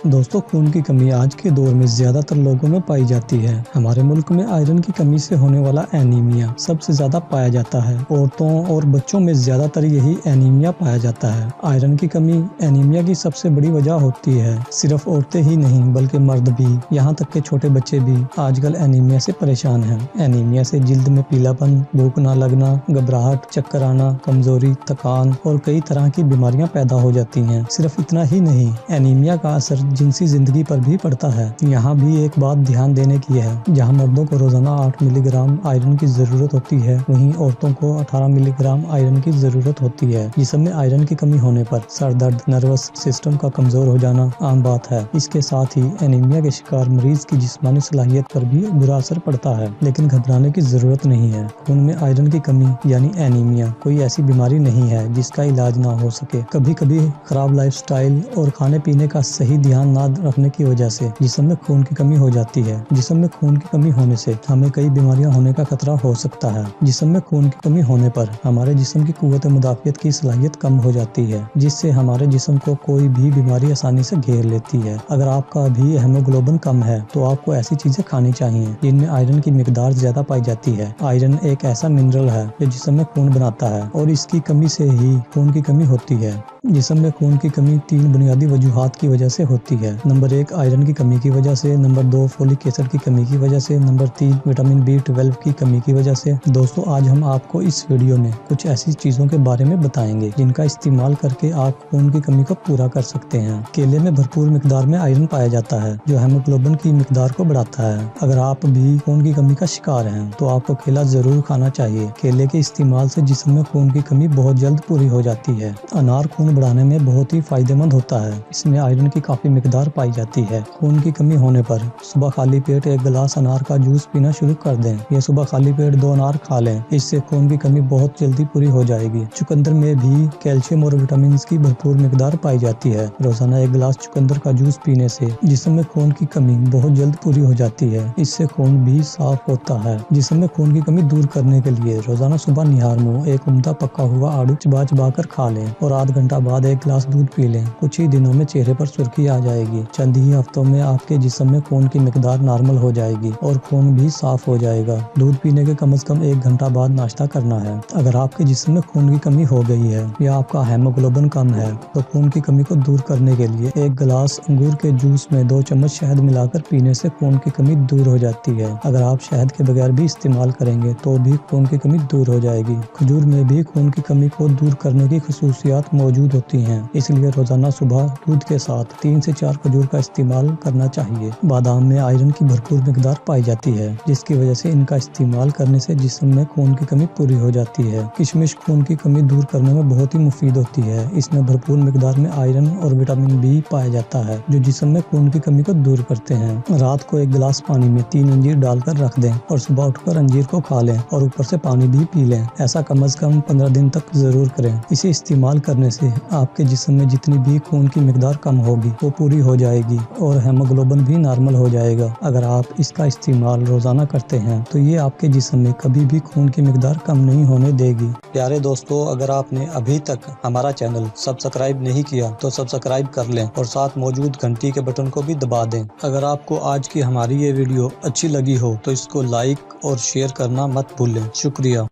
دوستو، خون کی کمی آج کے دور میں زیادہ تر لوگوں میں پائی جاتی ہے۔ ہمارے ملک میں آئرن کی کمی سے ہونے والا اینیمیا سب سے زیادہ پایا جاتا ہے۔ عورتوں اور بچوں میں زیادہ تر یہی اینیمیا پایا جاتا ہے۔ آئرن کی کمی اینیمیا کی سب سے بڑی وجہ ہوتی ہے۔ صرف عورتیں ہی نہیں بلکہ مرد بھی، یہاں تک کہ چھوٹے بچے بھی آج کل اینیمیا سے پریشان ہیں۔ اینیمیا سے جلد میں پیلا پن، بھوک نہ لگنا، گھبراہٹ، چکر آنا، کمزوری، تھکان اور کئی طرح کی بیماریاں پیدا ہو جاتی ہیں۔ صرف اتنا ہی نہیں، اینیمیا کا اثر جنسی زندگی پر بھی پڑتا ہے۔ یہاں بھی ایک بات دھیان دینے کی ہے، جہاں مردوں کو روزانہ 8 ملی گرام آئرن کی ضرورت ہوتی ہے، وہیں عورتوں کو 18 ملی گرام آئرن کی ضرورت ہوتی ہے۔ جسم میں آئرن کی کمی ہونے پر سر درد، نروس سسٹم کا کمزور ہو جانا عام بات ہے۔ اس کے ساتھ ہی اینیمیا کے شکار مریض کی جسمانی صلاحیت پر بھی برا اثر پڑتا ہے، لیکن گھبرانے کی ضرورت نہیں ہے۔ خون میں آئرن کی کمی یعنی اینیمیا کوئی ایسی بیماری نہیں ہے جس کا علاج نہ ہو سکے۔ کبھی کبھی خراب لائف سٹائل اور کھانے پینے کا صحیح دھیان نہ رکھنے کی وجہ سے جسم میں خون کی کمی ہو جاتی ہے۔ جسم میں خون کی کمی ہونے سے ہمیں کئی بیماریاں ہونے کا خطرہ ہو سکتا ہے۔ جسم میں خون کی کمی ہونے پر ہمارے جسم کی قوت مدافعت کی صلاحیت کم ہو جاتی ہے، جس سے ہمارے جسم کو کوئی بھی بیماری آسانی سے گھیر لیتی ہے۔ اگر آپ کا بھی ہیموگلوبن کم ہے تو آپ کو ایسی چیزیں کھانی چاہیے جن میں آئرن کی مقدار زیادہ پائی جاتی ہے۔ آئرن ایک ایسا منرل ہے جو جسم میں خون بناتا ہے، اور اس کی کمی سے ہی خون کی کمی ہوتی ہے۔ جسم میں خون کی کمی 3 بنیادی وجوہات کی وجہ سے ہوتی ہے۔ نمبر 1 آئرن کی کمی کی وجہ سے، نمبر 2 فولک ایسڈ کی کمی کی وجہ سے، نمبر 3 وٹامن B12 کی کمی کی وجہ سے۔ دوستو، آج ہم آپ کو اس ویڈیو میں کچھ ایسی چیزوں کے بارے میں بتائیں گے جن کا استعمال کر کے آپ خون کی کمی کو پورا کر سکتے ہیں۔ کیلے میں بھرپور مقدار میں آئرن پایا جاتا ہے جو ہیموگلوبن کی مقدار کو بڑھاتا ہے۔ اگر آپ بھی خون کی کمی کا شکار ہیں تو آپ کو کیلا ضرور کھانا چاہیے۔ کیلے کے استعمال سے جسم میں خون کی کمی بہت جلد پوری ہو جاتی ہے۔ انار خون بڑھانے میں بہت ہی فائدہ مند ہوتا ہے۔ اس میں آئرن کی کافی مقدار پائی جاتی ہے۔ خون کی کمی ہونے پر صبح خالی پیٹ 1 گلاس انار کا جوس پینا شروع کر دیں، یا صبح خالی پیٹ 2 انار کھا لیں۔ اس سے خون کی کمی بہت جلدی پوری ہو جائے گی۔ چقندر میں بھی کیلشیم اور وٹامنز کی بھرپور مقدار پائی جاتی ہے۔ روزانہ 1 گلاس چقندر کا جوس پینے سے جسم میں خون کی کمی بہت جلد پوری ہو جاتی ہے۔ اس سے خون بھی صاف ہوتا ہے۔ جسم میں خون کی کمی دور کرنے کے لیے روزانہ صبح نہار منہ 1 عمدہ پکا ہوا آڑو چبا چبا کر کھا لیں، اور آدھ گھنٹہ بعد 1 گلاس دودھ پی لیں۔ کچھ ہی دنوں میں چہرے پر سرخی آ جائے گی۔ چند ہی ہفتوں میں آپ کے جسم میں خون کی مقدار نارمل ہو جائے گی اور خون بھی صاف ہو جائے گا۔ دودھ پینے کے کم از کم 1 گھنٹہ بعد ناشتہ کرنا ہے۔ اگر آپ کے جسم میں خون کی کمی ہو گئی ہے یا آپ کا ہیموگلوبن کم ہے تو خون کی کمی کو دور کرنے کے لیے 1 گلاس انگور کے جوس میں 2 چمچ شہد ملا کر پینے سے خون کی کمی دور ہو جاتی ہے۔ اگر آپ شہد کے بغیر بھی استعمال کریں گے تو بھی خون کی کمی دور ہو جائے گی۔ کھجور میں بھی خون کی کمی کو دور کرنے کی خصوصیات موجود ہوتی ہیں، اس لیے روزانہ صبح دودھ کے ساتھ 3 سے 4 کھجور کا استعمال کرنا چاہیے۔ بادام میں آئرن کی بھرپور مقدار پائی جاتی ہے، جس کی وجہ سے ان کا استعمال کرنے سے جسم میں خون کی کمی پوری ہو جاتی ہے۔ کشمش خون کی کمی دور کرنے میں بہت ہی مفید ہوتی ہے۔ اس میں بھرپور مقدار میں آئرن اور وٹامن B پایا جاتا ہے جو جسم میں خون کی کمی کو دور کرتے ہیں۔ رات کو 1 گلاس پانی میں 3 انجیر ڈال کر رکھ دیں اور صبح اٹھ کر انجیر کو کھا لیں اور اوپر سے پانی بھی پی لیں۔ ایسا کم از کم 15 دن تک ضرور کریں۔ اسے استعمال کرنے سے آپ کے جسم میں جتنی بھی خون کی مقدار کم ہوگی وہ پوری ہو جائے گی اور ہیموگلوبن بھی نارمل ہو جائے گا۔ اگر آپ اس کا استعمال روزانہ کرتے ہیں تو یہ آپ کے جسم میں کبھی بھی خون کی مقدار کم نہیں ہونے دے گی۔ پیارے دوستو، اگر آپ نے ابھی تک ہمارا چینل سبسکرائب نہیں کیا تو سبسکرائب کر لیں اور ساتھ موجود گھنٹی کے بٹن کو بھی دبا دیں۔ اگر آپ کو آج کی ہماری یہ ویڈیو اچھی لگی ہو تو اس کو لائک اور شیئر کرنا مت بھولیں۔ شکریہ۔